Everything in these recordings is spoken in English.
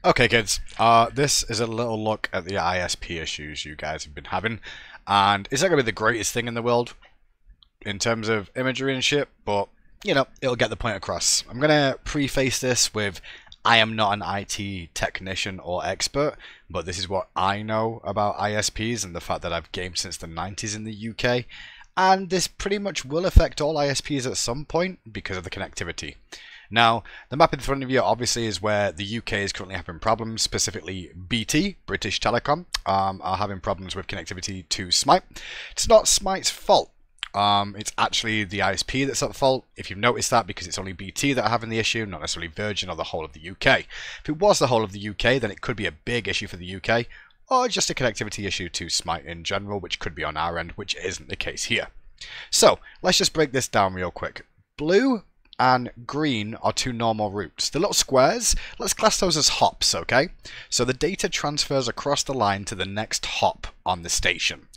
Okay, kids, this is a little look at the ISP issues you guys have been having, and it's not going to be the greatest thing in the world in terms of imagery and shit, but, you know, it'll get the point across. I'm going to preface this with, I am not an IT technician or expert, but this is what I know about ISPs and the fact that I've gamed since the 90s in the UK, and this pretty much will affect all ISPs at some point because of the connectivity. Now, the map in front of you obviously is where the UK is currently having problems, specifically BT, British Telecom, are having problems with connectivity to Smite. It's not Smite's fault. It's actually the ISP that's at fault, if you've noticed that, because it's only BT that are having the issue, not necessarily Virgin or the whole of the UK. If it was the whole of the UK, then it could be a big issue for the UK, or just a connectivity issue to Smite in general, which could be on our end, which isn't the case here. So, let's just break this down real quick. Blue and green are two normal routes. The little squares, let's class those as hops, okay? So the data transfers across the line to the next hop on the station.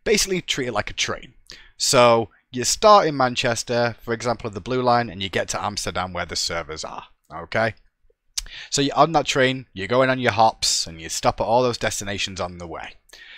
Basically treat it like a train. So you start in Manchester, for example, the blue line, and you get to Amsterdam where the servers are, okay? So you're on that train, you're going on your hops, and you stop at all those destinations on the way.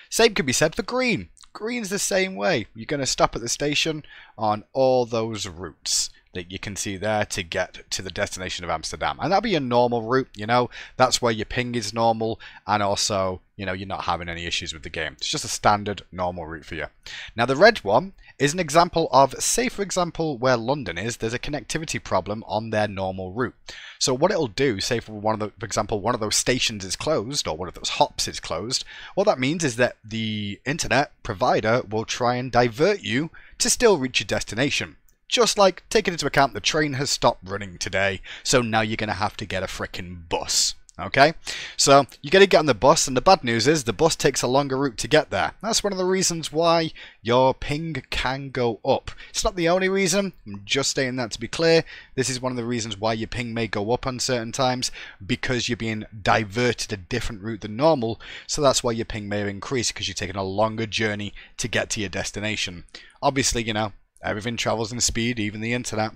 Same could be said for green. Green's the same way. You're going to stop at the station on all those routes that you can see there to get to the destination of Amsterdam. And that'll be a normal route, you know, that's where your ping is normal, and also, you know, you're not having any issues with the game. It's just a standard normal route for you. Now the red one is an example of, say for example, where London is, there's a connectivity problem on their normal route. So what it'll do, say for example, one of those stations is closed, or one of those hops is closed, what that means is that the internet provider will try and divert you to still reach your destination. Just like taking into account the train has stopped running today, so now you're going to have to get a frickin' bus. Okay? So you're going to get on the bus, and the bad news is the bus takes a longer route to get there. That's one of the reasons why your ping can go up. It's not the only reason, I'm just stating that to be clear. This is one of the reasons why your ping may go up on certain times, because you're being diverted a different route than normal, so that's why your ping may increase, because you're taking a longer journey to get to your destination. Obviously, you know, everything travels in speed, even the internet.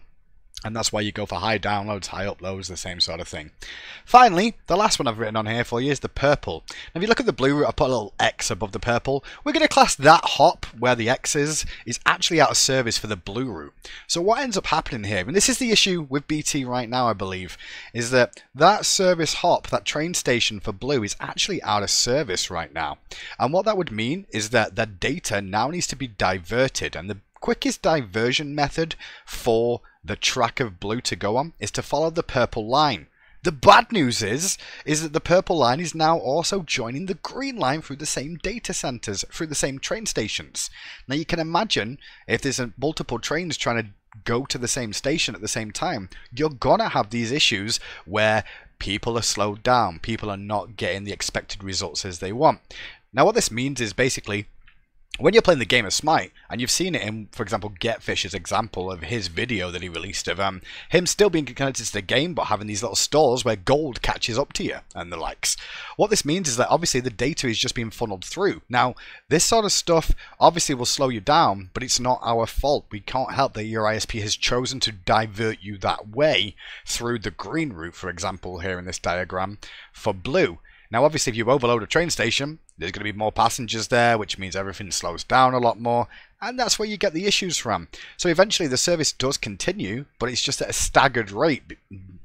And that's why you go for high downloads, high uploads, the same sort of thing. Finally, the last one I've written on here for you is the purple. Now, if you look at the blue route, I put a little X above the purple. We're going to class that hop, where the X is actually out of service for the blue route. So what ends up happening here, and this is the issue with BT right now, I believe, is that that service hop, that train station for blue, is actually out of service right now. And what that would mean is that the data now needs to be diverted, and the quickest diversion method for the track of blue to go on is to follow the purple line. The bad news is that the purple line is now also joining the green line through the same data centers, through the same train stations. Now you can imagine if there's multiple trains trying to go to the same station at the same time, you're gonna have these issues where people are slowed down, people are not getting the expected results as they want. Now what this means is basically, when you're playing the game of Smite, and you've seen it in, for example, Getfish's example of his video that he released of him still being connected to the game, but having these little stalls where gold catches up to you, and the likes. What this means is that obviously the data is just being funneled through. Now, this sort of stuff obviously will slow you down, but it's not our fault. We can't help that your ISP has chosen to divert you that way through the green route, for example, here in this diagram, for blue. Now, obviously, if you overload a train station, there's going to be more passengers there, which means everything slows down a lot more, and that's where you get the issues from. So eventually the service does continue, but it's just at a staggered rate,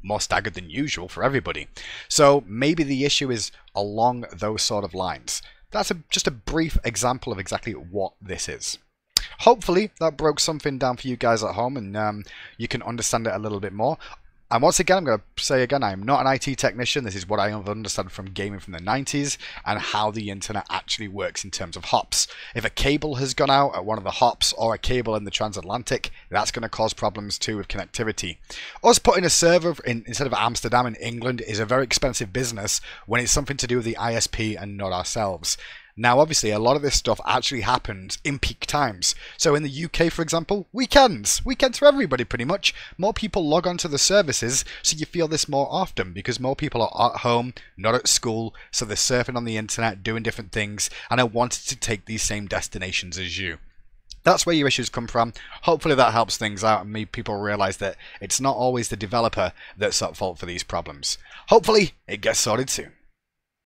more staggered than usual for everybody. So maybe the issue is along those sort of lines. That's just a brief example of exactly what this is. Hopefully that broke something down for you guys at home, and you can understand it a little bit more. And once again, I'm going to say again, I am not an IT technician. This is what I have understood from gaming from the 90s and how the internet actually works in terms of hops. If a cable has gone out at one of the hops, or a cable in the transatlantic, that's going to cause problems too with connectivity. Us putting a server instead of Amsterdam in England is a very expensive business when it's something to do with the ISP and not ourselves. Now, obviously, a lot of this stuff actually happens in peak times. So in the UK, for example, weekends. Weekends for everybody, pretty much. More people log on to the services, so you feel this more often, because more people are at home, not at school, so they're surfing on the internet, doing different things, and are wanting to take these same destinations as you. That's where your issues come from. Hopefully that helps things out and make people realize that it's not always the developer that's at fault for these problems. Hopefully it gets sorted soon.